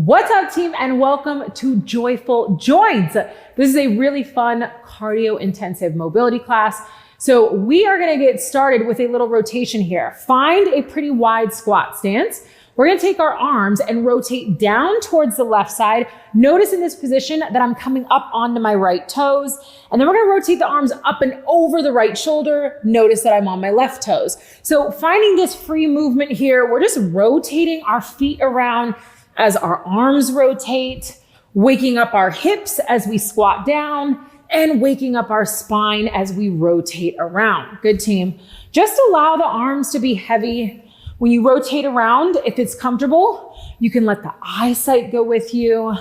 What's up, team, and welcome to Joyful Joints. This is a really fun cardio intensive mobility class. So we are going to get started with a little rotation here. Find a pretty wide squat stance. We're going to take our arms and rotate down towards the left side. Notice in this position that I'm coming up onto my right toes. And then we're going to rotate the arms up and over the right shoulder. Notice that I'm on my left toes. So finding this free movement here, we're just rotating our feet around as our arms rotate, waking up our hips as we squat down, and waking up our spine as we rotate around. Good, team. Just allow the arms to be heavy. When you rotate around, if it's comfortable, you can let the eyesight go with you.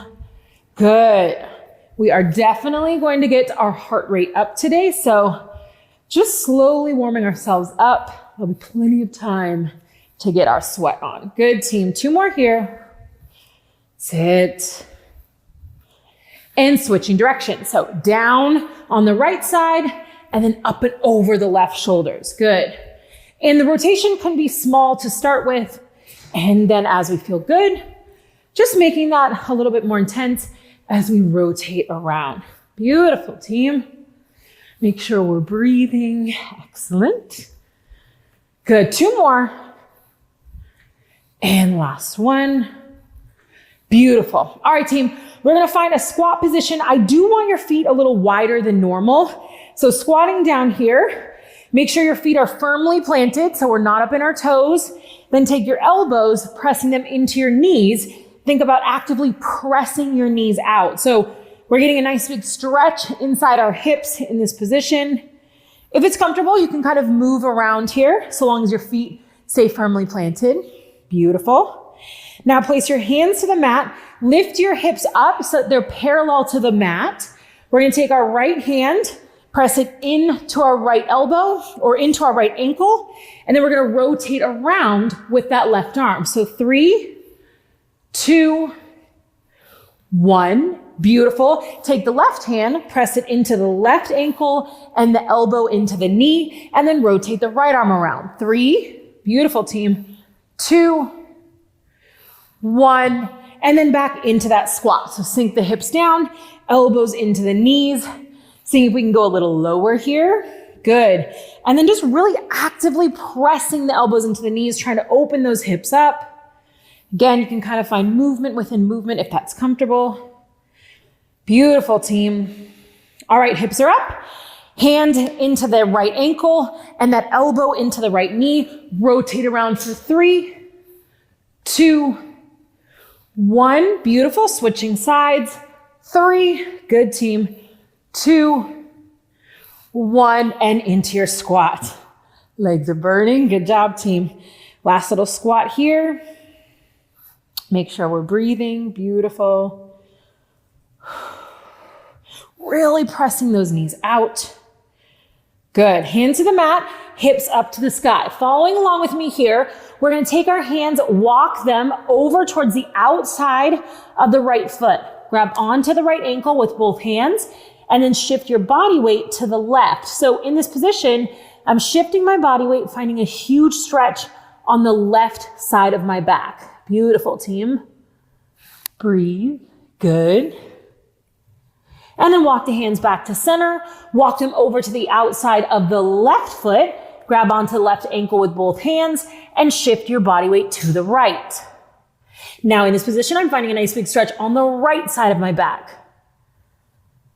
Good. We are definitely going to get our heart rate up today, so just slowly warming ourselves up. There'll be plenty of time to get our sweat on. Good, team. 2 more here. Sit. And switching direction. So down on the right side and then up and over the left shoulders. Good. And the rotation can be small to start with. And then as we feel good, just making that a little bit more intense as we rotate around. Beautiful, team. Make sure we're breathing. Excellent. Good. 2 more. And last one. Beautiful. All right, team, we're going to find a squat position. I do want your feet a little wider than normal. So squatting down here, make sure your feet are firmly planted so we're not up in our toes. Then take your elbows, pressing them into your knees. Think about actively pressing your knees out. So we're getting a nice big stretch inside our hips in this position. If it's comfortable, you can kind of move around here so long as your feet stay firmly planted. Beautiful. Now place your hands to the mat, lift your hips up so that they're parallel to the mat. We're going to take our right hand, press it into our right elbow or into our right ankle, and then we're going to rotate around with that left arm. So 3, 2, 1. Beautiful. Take the left hand, press it into the left ankle and the elbow into the knee, and then rotate the right arm around. 3. Beautiful, team. 2, 1, and then back into that squat. So sink the hips down, elbows into the knees. See if we can go a little lower here. Good. And then just really actively pressing the elbows into the knees, trying to open those hips up. Again, you can kind of find movement within movement if that's comfortable. Beautiful, team. All right, hips are up. Hand into the right ankle and that elbow into the right knee. Rotate around for 3, 2, 1, beautiful, switching sides. 3, good, team. 2, 1, and into your squat. Legs are burning, good job, team. Last little squat here. Make sure we're breathing, beautiful. Really pressing those knees out. Good, hands to the mat, hips up to the sky. Following along with me here, we're going to take our hands, walk them over towards the outside of the right foot. Grab onto the right ankle with both hands and then shift your body weight to the left. So in this position, I'm shifting my body weight, finding a huge stretch on the left side of my back. Beautiful, team. Breathe. Good. And then walk the hands back to center. Walk them over to the outside of the left foot. Grab onto the left ankle with both hands and shift your body weight to the right. Now in this position, I'm finding a nice big stretch on the right side of my back.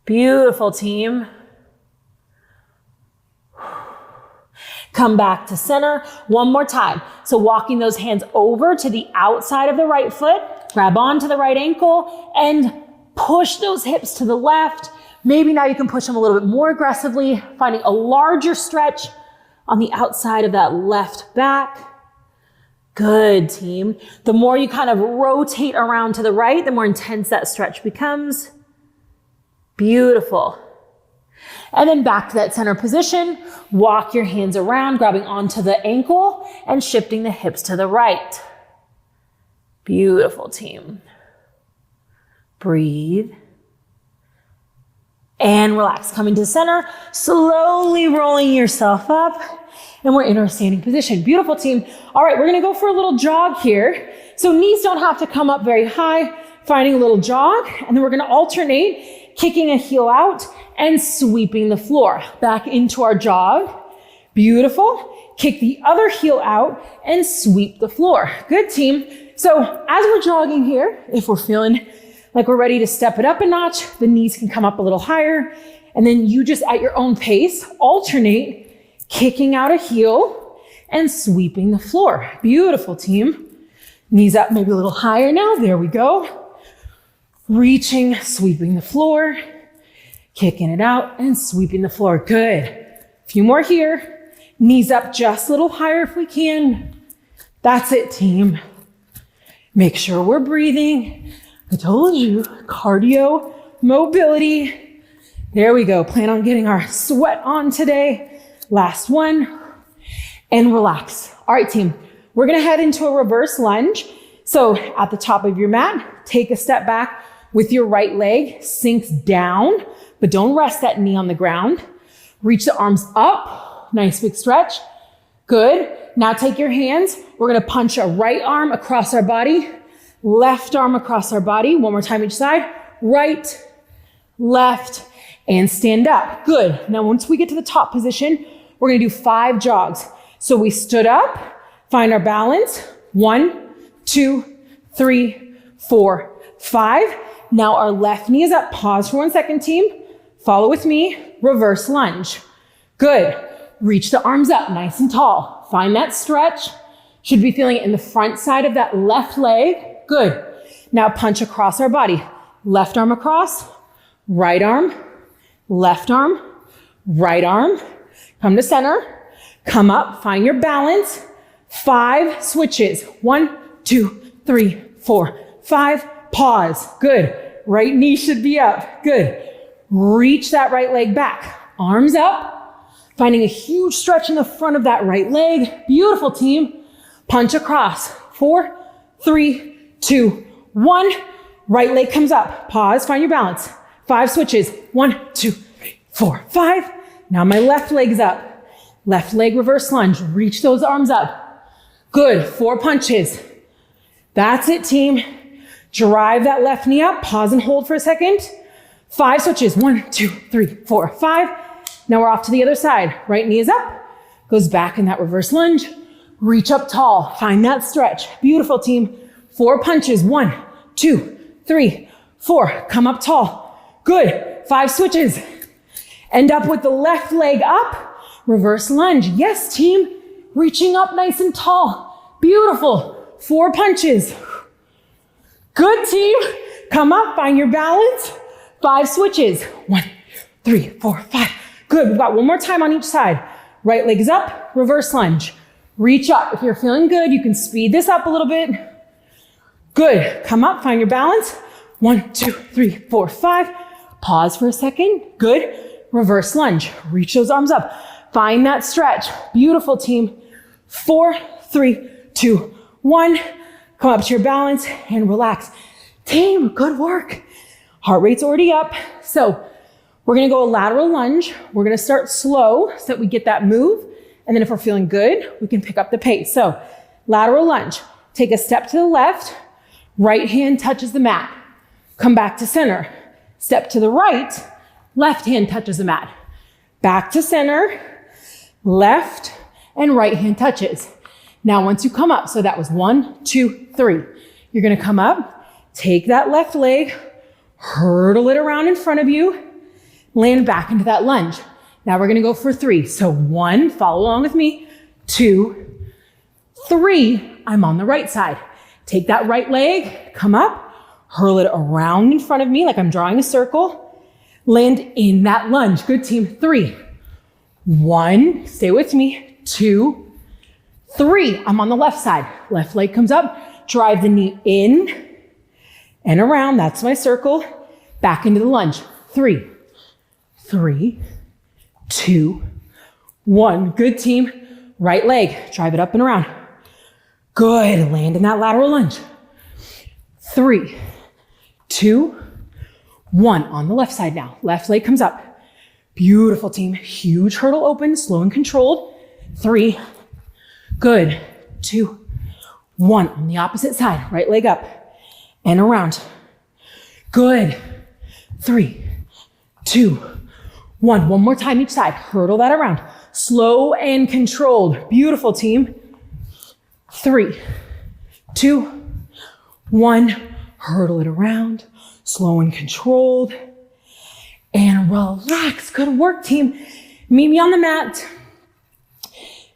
Beautiful, team. Come back to center one more time. So walking those hands over to the outside of the right foot, grab onto the right ankle and push those hips to the left. Maybe now you can push them a little bit more aggressively, finding a larger stretch on the outside of that left back. Good, team. The more you kind of rotate around to the right, the more intense that stretch becomes. Beautiful. And then back to that center position. Walk your hands around, grabbing onto the ankle and shifting the hips to the right. Beautiful, team. Breathe. And relax. Coming to center, slowly rolling yourself up. And we're in our standing position. Beautiful, team. All right, we're going to go for a little jog here. So knees don't have to come up very high. finding a little jog, and then we're gonna alternate kicking a heel out and sweeping the floor. Back into our jog. Beautiful. Kick the other heel out and sweep the floor. Good, team. So as we're jogging here, if we're feeling like we're ready to step it up a notch, the knees can come up a little higher, and then you just at your own pace, alternate kicking out a heel and sweeping the floor. Beautiful, team. Knees up maybe a little higher now. There we go. Reaching, sweeping the floor, kicking it out and sweeping the floor. Good. A few more here. Knees up just a little higher if we can. That's it, team. Make sure we're breathing. I told you, cardio, mobility. There we go. Plan on getting our sweat on today. Last one. And relax. All right, team. We're going to head into a reverse lunge. So at the top of your mat, take a step back with your right leg, sinks down, but don't rest that knee on the ground. Reach the arms up. Nice big stretch. Good. Now take your hands. We're going to punch our right arm across our body, left arm across our body. One more time each side. Right, left, and stand up. Good. Now once we get to the top position, we're going to do 5 jogs. So we stood up, find our balance. 1, 2, 3, 4, 5. Now our left knee is up. Pause for 1 second, team. Follow with me. Reverse lunge. Good. Reach the arms up nice and tall. Find that stretch. Should be feeling it in the front side of that left leg. Good. Now punch across our body. Left arm across, right arm, left arm, right arm. Come to center. Come up. Find your balance. 5 switches. 1, 2, 3, 4, 5. Pause. Good. Right knee should be up. Good. Reach that right leg back. Arms up. Finding a huge stretch in the front of that right leg. Beautiful, team. Punch across. 4, 3, 2, 1. Right leg comes up. Pause. Find your balance. 5 switches. 1, 2, 3, 4, 5. Now my left leg's up. Left leg reverse lunge. Reach those arms up. Good. 4 punches. That's it, team. Drive that left knee up. Pause and hold for a second. 5 switches. 1, 2, 3, 4, 5. Now we're off to the other side. Right knee is up. Goes back in that reverse lunge. Reach up tall. Find that stretch. Beautiful, team. 4 punches. 1, 2, 3, 4. Come up tall. Good. 5 switches. End up with the left leg up. Reverse lunge. Yes, team. Reaching up nice and tall. Beautiful. 4 punches. Good, team. Come up. Find your balance. 5 switches. 1, 3, 4, 5. Good. We've got one more time on each side. Right leg is up. Reverse lunge. Reach up. If you're feeling good, you can speed this up a little bit. Good. Come up. Find your balance. 1, 2, 3, 4, 5. Pause for a second. Good. Reverse lunge. Reach those arms up. Find that stretch. Beautiful, team. 4, 3, 2, 1. Come up to your balance and relax. Team, good work. Heart rate's already up. So we're going to go a lateral lunge. We're going to start slow so that we get that move. And then if we're feeling good, we can pick up the pace. So lateral lunge. Take a step to the left. Right hand touches the mat. Come back to center. Step to the right. Left hand touches the mat. Back to center. Left and right hand touches. Now once you come up, so that was 1, 2, 3. You're going to come up, take that left leg, hurdle it around in front of you, land back into that lunge. Now we're going to go for 3. So 1, follow along with me. 2, 3, I'm on the right side. Take that right leg, come up, hurl it around in front of me like I'm drawing a circle, land in that lunge. Good, team. 3, 1, stay with me. 2, 3, I'm on the left side. Left leg comes up, drive the knee in and around. That's my circle. Back into the lunge. 3, 2, 1. Good, team. Right leg, drive it up and around. Good, land in that lateral lunge. 3, 2, 1. On the left side now. Left leg comes up. Beautiful, team. Huge hurdle open, slow and controlled. 3, good. 2, 1. On the opposite side, right leg up and around. Good. 3, 2, 1. One more time each side. Hurdle that around. Slow and controlled. Beautiful, team. 3, 2, 1. Hurdle it around. Slow and controlled. And relax. Good work, team. Meet me on the mat.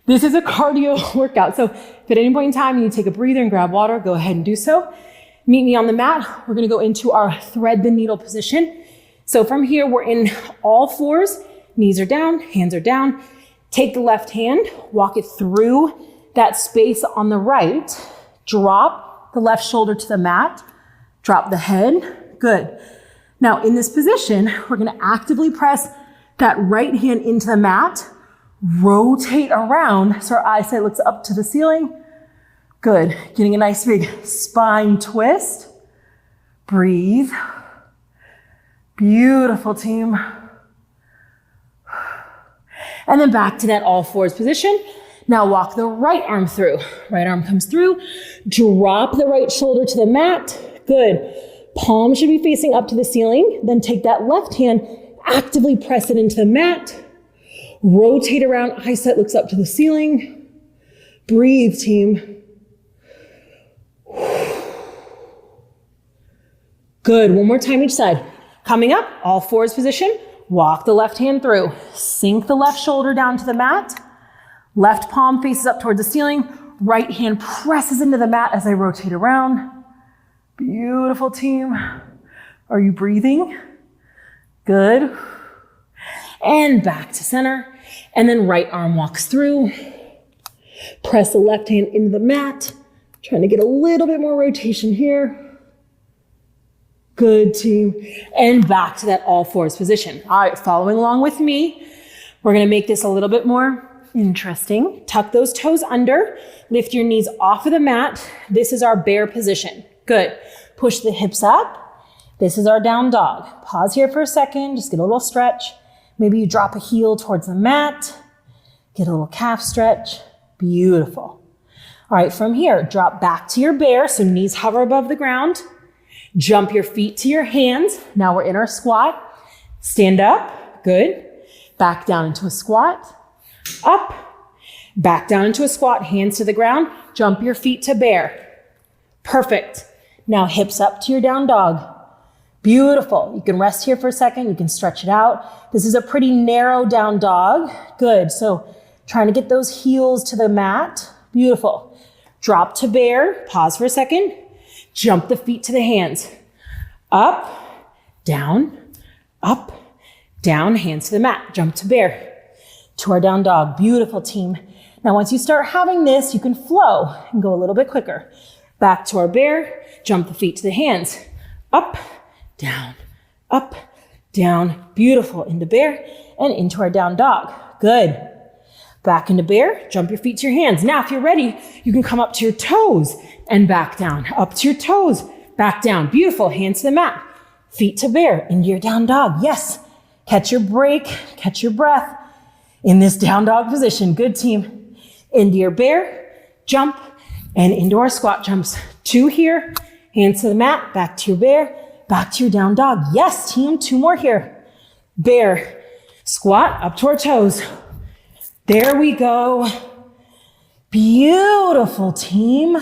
This is a cardio workout. So if at any point in time you need to take a breather and grab water, go ahead and do so. Meet me on the mat. We're going to go into our thread the needle position. So from here, we're in all fours. Knees are down, hands are down. Take the left hand, walk it through that space on the right. Drop the left shoulder to the mat. Drop the head. Good. Now in this position, we're going to actively press that right hand into the mat. Rotate around so our eyesight looks up to the ceiling. Good. Getting a nice big spine twist. Breathe. Beautiful, team. And then back to that all fours position. Now walk the right arm through. Right arm comes through. Drop the right shoulder to the mat. Good. Palm should be facing up to the ceiling. Then take that left hand, actively press it into the mat. Rotate around, eyesight looks up to the ceiling. Breathe, team. Good, one more time each side. Coming up, all fours position. Walk the left hand through. Sink the left shoulder down to the mat. Left palm faces up towards the ceiling. Right hand presses into the mat as I rotate around. Beautiful, team. Are you breathing? Good. And back to center. And then right arm walks through. Press the left hand into the mat. Trying to get a little bit more rotation here. Good, team. And back to that all fours position. All right, following along with me. We're going to make this a little bit more interesting. Tuck those toes under. Lift your knees off of the mat. This is our bear position. Good. Push the hips up. This is our down dog. Pause here for a second. Just get a little stretch. Maybe you drop a heel towards the mat. Get a little calf stretch. Beautiful. All right, from here, drop back to your bear. So knees hover above the ground. Jump your feet to your hands. Now we're in our squat. Stand up. Good. Back down into a squat. Up. Back down into a squat. Hands to the ground. Jump your feet to bear. Perfect. Now hips up to your down dog. Beautiful. You can rest here for a second. You can stretch it out. This is a pretty narrow down dog. Good. So trying to get those heels to the mat. Beautiful. Drop to bear. Pause for a second. Jump the feet to the hands. Up, down, hands to the mat. Jump to bear. To our down dog. Beautiful, team. Now once you start having this, you can flow and go a little bit quicker. Back to our bear. Jump the feet to the hands. Up, down. Beautiful. Into bear and into our down dog. Good. Back into bear, jump your feet to your hands. Now, if you're ready, you can come up to your toes and back down. Up to your toes, back down. Beautiful. Hands to the mat. Feet to bear, into your down dog. Yes. Catch your break, catch your breath in this down dog position. Good, team. Into your bear, jump, and into our squat jumps. 2 here, hands to the mat, back to your bear, back to your down dog. Yes, team. 2 more here. Bear, squat, up to our toes. There we go. Beautiful, team.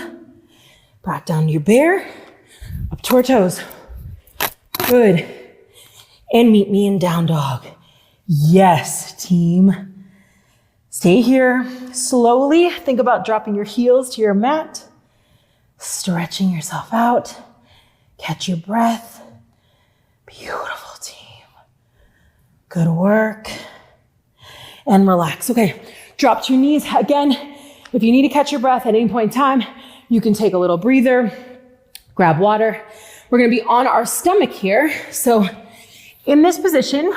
Back down to your bear, up to our toes. Good. And meet me in down dog. Yes, team. Stay here. Slowly think about dropping your heels to your mat, stretching yourself out. Catch your breath. Beautiful, team. Good work. And relax. Okay, drop to your knees. Again, if you need to catch your breath at any point in time, you can take a little breather, grab water. We're gonna be on our stomach here. So in this position,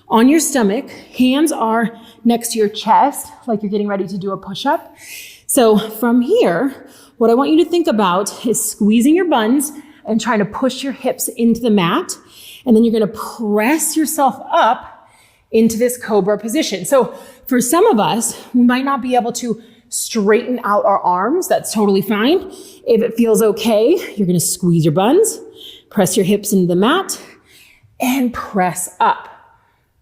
on your stomach, hands are next to your chest, like you're getting ready to do a push-up. So from here, what I want you to think about is squeezing your buns and trying to push your hips into the mat. And then you're gonna press yourself up into this Cobra position. So for some of us, we might not be able to straighten out our arms. That's totally fine. If it feels okay, you're gonna squeeze your buns, Press your hips into the mat and press up.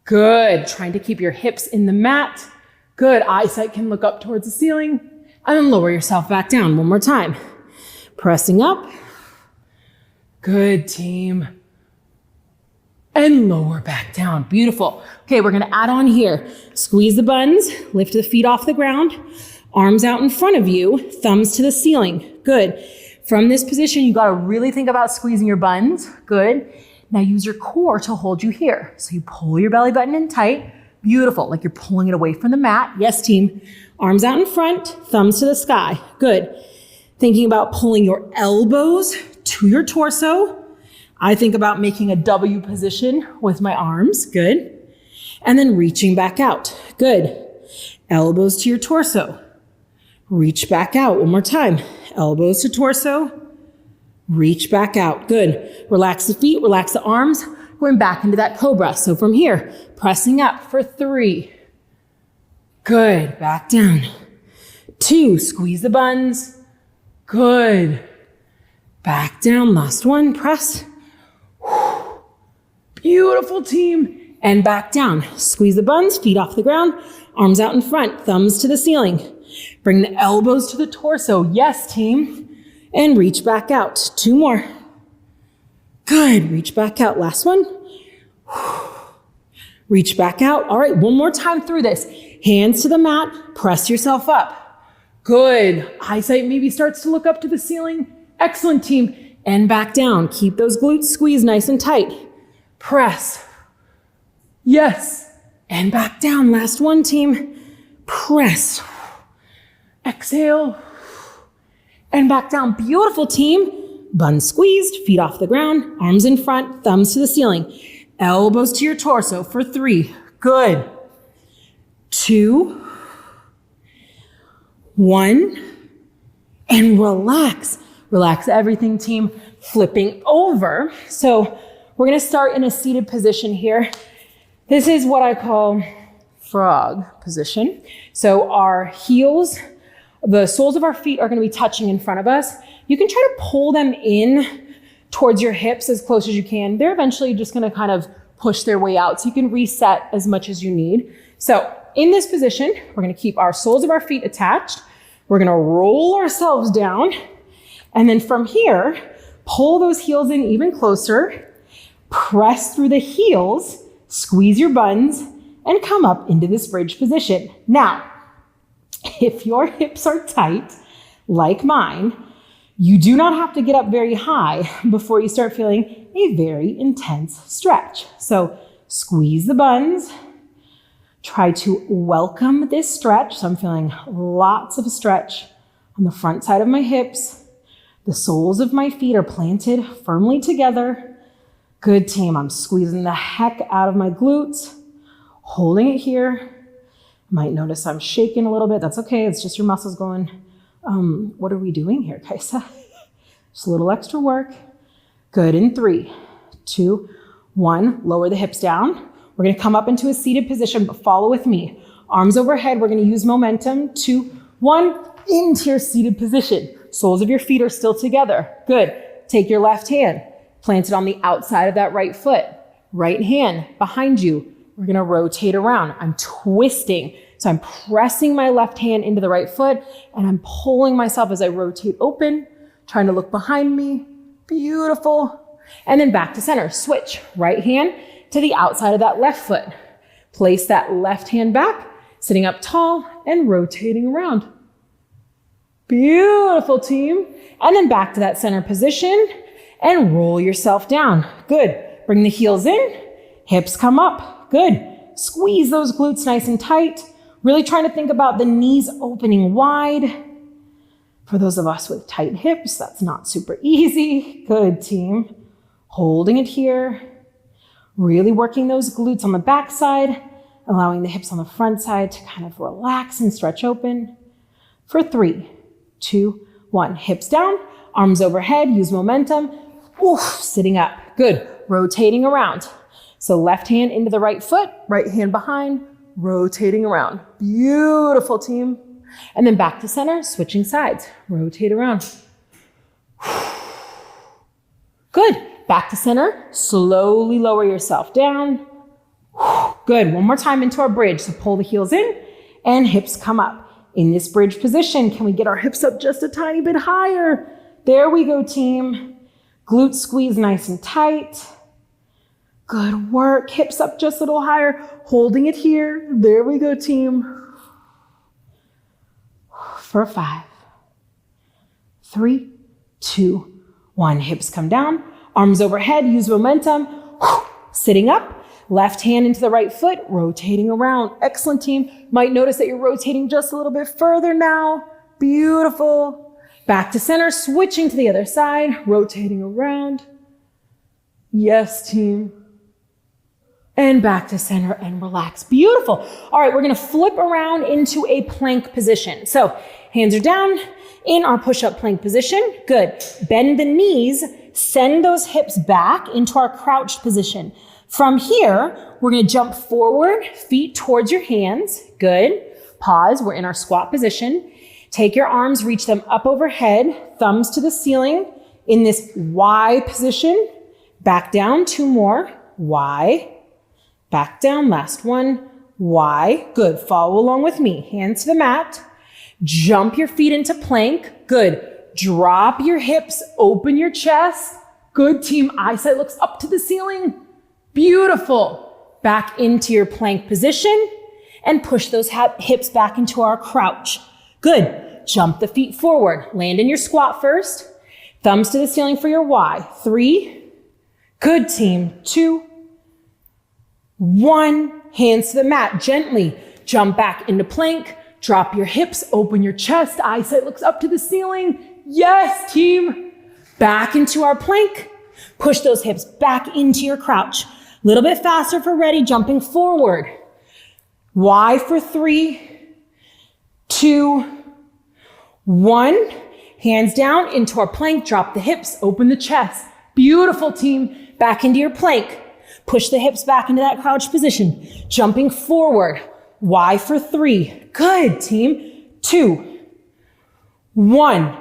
Good. Trying to keep your hips in the mat. Good. Eyesight can look up towards the ceiling and then lower yourself back down. One more time. Pressing up. Good, team. And lower back down. Beautiful. Okay, we're gonna add on here. Squeeze the buns, lift the feet off the ground, arms out in front of you, thumbs to the ceiling. Good. From this position, you gotta really think about squeezing your buns. Good. Now use your core to hold you here. So you pull your belly button in tight. Beautiful, like you're pulling it away from the mat. Yes, team. Arms out in front, thumbs to the sky. Good. Thinking about pulling your elbows to your torso. I think about making a W position with my arms. Good. And then reaching back out. Good. Elbows to your torso. Reach back out. One more time. Elbows to torso. Reach back out. Good. Relax the feet, relax the arms. Going back into that Cobra. So from here, pressing up for 3. Good. Back down. 2. Squeeze the buns. Good. Back down. Last one. Press. Beautiful, team. And back down. Squeeze the buns, feet off the ground, arms out in front, thumbs to the ceiling. Bring the elbows to the torso. Yes, team. And reach back out. 2 more. Good. Reach back out. Last one. Reach back out. All right, one more time through this. Hands to the mat. Press yourself up. Good. Eyesight maybe starts to look up to the ceiling. Excellent, team. And back down. Keep those glutes squeezed nice and tight. Press. Yes. And back down. Last one, team. Press. Exhale. And back down. Beautiful, team. Buns squeezed, feet off the ground, arms in front, thumbs to the ceiling. Elbows to your torso for 3. Good. 2. 1. And relax. Relax everything, team. Flipping over. So we're going to start in a seated position here. This is what I call frog position. So our heels, the soles of our feet are going to be touching in front of us. You can try to pull them in towards your hips as close as you can. They're eventually just going to kind of push their way out. So you can reset as much as you need. So in this position, we're going to keep our soles of our feet attached. We're going to roll ourselves down. And then from here, pull those heels in even closer. Press through the heels, squeeze your buns, and come up into this bridge position. Now, if your hips are tight, like mine, you do not have to get up very high before you start feeling a very intense stretch. So squeeze the buns. Try to welcome this stretch. So I'm feeling lots of stretch on the front side of my hips. The soles of my feet are planted firmly together. Good, team. I'm squeezing the heck out of my glutes, holding it here. Might notice I'm shaking a little bit. That's okay. It's just your muscles going, what are we doing here, Kaisa? Just a little extra work. Good. In 3, 2, 1. Lower the hips down. We're going to come up into a seated position, but follow with me. Arms overhead. We're going to use momentum. 2, 1. Into your seated position. Soles of your feet are still together. Good. Take your left hand. Plant it on the outside of that right foot. Right hand behind you. We're going to rotate around. I'm twisting. So I'm pressing my left hand into the right foot and I'm pulling myself as I rotate open, trying to look behind me. Beautiful. And then back to center. Switch. Right hand to the outside of that left foot. Place that left hand back, sitting up tall and rotating around. Beautiful, team. And then back to that center position and roll yourself down. Good. Bring the heels in, hips come up. Good. Squeeze those glutes nice and tight. Really trying to think about the knees opening wide. For those of us with tight hips, that's not super easy. Good, team. Holding it here. Really working those glutes on the back side, allowing the hips on the front side to kind of relax and stretch open. For 3, 2, 1. Hips down, arms overhead, use momentum. Oof, sitting up. Good. Rotating around. So left hand into the right foot, right hand behind, rotating around. Beautiful, team. And then back to center, switching sides. Rotate around. Good. back to center. Slowly lower yourself down. Good. One more time into our bridge. So pull the heels in and hips come up. In this bridge position, can we get our hips up just a tiny bit higher? There we go, team. Glutes squeeze nice and tight. Good work. Hips up just a little higher. Holding it here. There we go, team. For 5, 3, 2, 1. Hips come down. Arms overhead. Use momentum. Sitting up. Left hand into the right foot, rotating around. Excellent, team. Might notice that you're rotating just a little bit further now. Beautiful. Back to center, switching to the other side, rotating around. Yes, team. And back to center and relax. Beautiful. All right, we're gonna flip around into a plank position. So hands are down in our push-up plank position. Good. Bend the knees, send those hips back into our crouched position. From here, we're going to jump forward, feet towards your hands. Good. Pause. We're in our squat position. Take your arms, reach them up overhead, thumbs to the ceiling in this Y position. Back down. 2 more. Y. Back down. Last one. Y. Good. Follow along with me. Hands to the mat. Jump your feet into plank. Good. Drop your hips. Open your chest. Good, team. Eyesight looks up to the ceiling. Beautiful. Back into your plank position and push those hips back into our crouch. Good. Jump the feet forward. Land in your squat first. Thumbs to the ceiling for your Y. 3. Good, team. 2. 1. Hands to the mat. Gently jump back into plank. Drop your hips. Open your chest. Eyesight looks up to the ceiling. Yes, team. Back into our plank. Push those hips back into your crouch. A little bit faster for ready, jumping forward. Y for 3, 2, 1. Hands down into our plank, drop the hips, open the chest. Beautiful, team. Back into your plank. Push the hips back into that crouch position. Jumping forward. Y for 3. Good, team. 2, 1.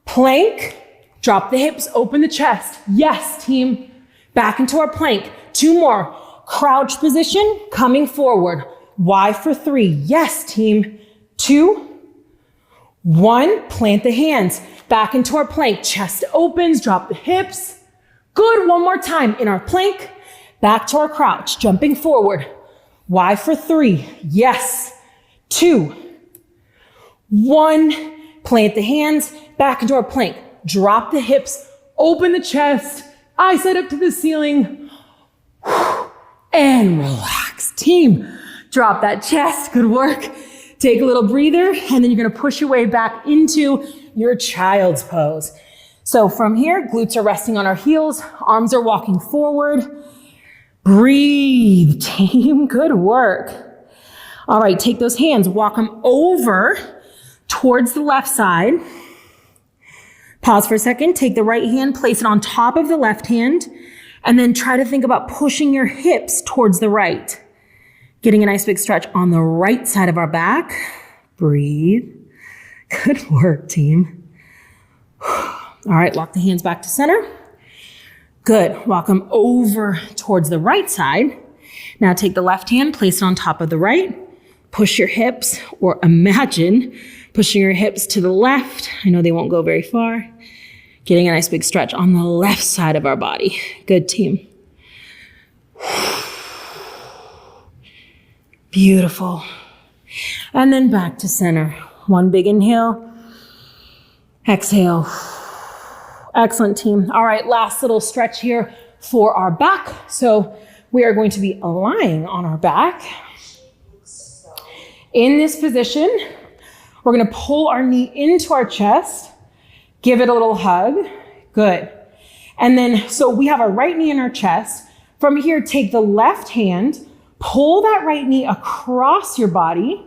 Plank. Drop the hips, open the chest. Yes, team. Back into our plank. 2 more. Crouch position, coming forward. Y for 3. Yes, team. 2, 1. Plant the hands. Back into our plank. Chest opens, drop the hips. Good. One more time in our plank. Back to our crouch, jumping forward. Y for 3. Yes. 2, 1. Plant the hands. Back into our plank. Drop the hips. Open the chest. Eyesight up to the ceiling. And relax. Team, drop that chest. Good work. Take a little breather, and then you're going to push your way back into your child's pose. So from here, glutes are resting on our heels. Arms are walking forward. Breathe, team. Good work. All right, take those hands, walk them over towards the left side. Pause for a second. Take the right hand, place it on top of the left hand, and then try to think about pushing your hips towards the right. Getting a nice big stretch on the right side of our back. Breathe. Good work, team. All right, lock the hands back to center. Good. Walk them over towards the right side. Now take the left hand, place it on top of the right. Push your hips, or imagine pushing your hips to the left. I know they won't go very far. Getting a nice big stretch on the left side of our body. Good, team. Beautiful. And then back to center. One big inhale. Exhale. Excellent, team. All right, last little stretch here for our back. So we are going to be lying on our back. In this position, we're going to pull our knee into our chest. Give it a little hug. Good. And then, so we have our right knee in our chest. From here, take the left hand, pull that right knee across your body.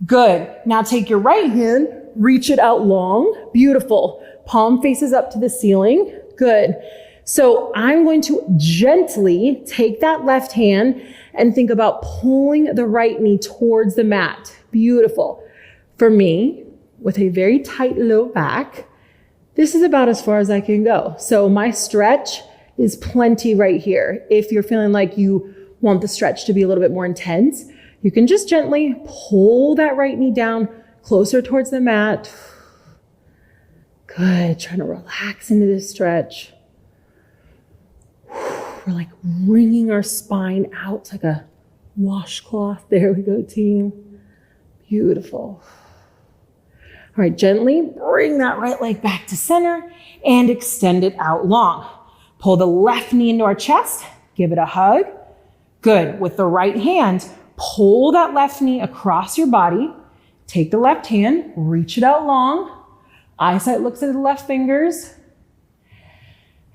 Good. Now take your right hand, reach it out long. Beautiful. Palm faces up to the ceiling. Good. So I'm going to gently take that left hand and think about pulling the right knee towards the mat. Beautiful. For me, with a very tight low back, this is about as far as I can go. So my stretch is plenty right here. If you're feeling like you want the stretch to be a little bit more intense, you can just gently pull that right knee down closer towards the mat. Good, trying to relax into this stretch. We're like wringing our spine out like a washcloth. There we go, team. Beautiful. All right, gently bring that right leg back to center and extend it out long. Pull the left knee into our chest, give it a hug. Good, with the right hand, pull that left knee across your body. Take the left hand, reach it out long. Eyesight looks at the left fingers.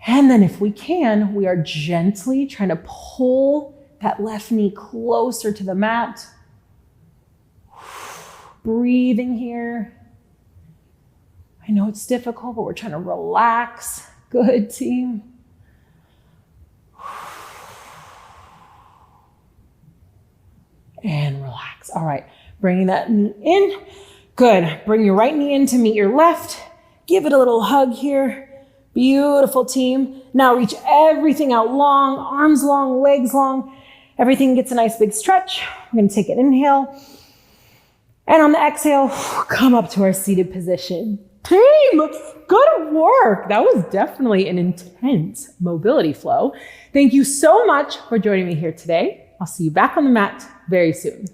And then if we can, we are gently trying to pull that left knee closer to the mat. Breathing here. I know it's difficult, but we're trying to relax. Good, team. And relax. All right, bringing that knee in. Good. Bring your right knee in to meet your left. Give it a little hug here. Beautiful, team. Now reach everything out long, arms long, legs long. Everything gets a nice big stretch. We're going to take an inhale. And on the exhale, come up to our seated position. Team, good work. That was definitely an intense mobility flow. Thank you so much for joining me here today. I'll see you back on the mat very soon.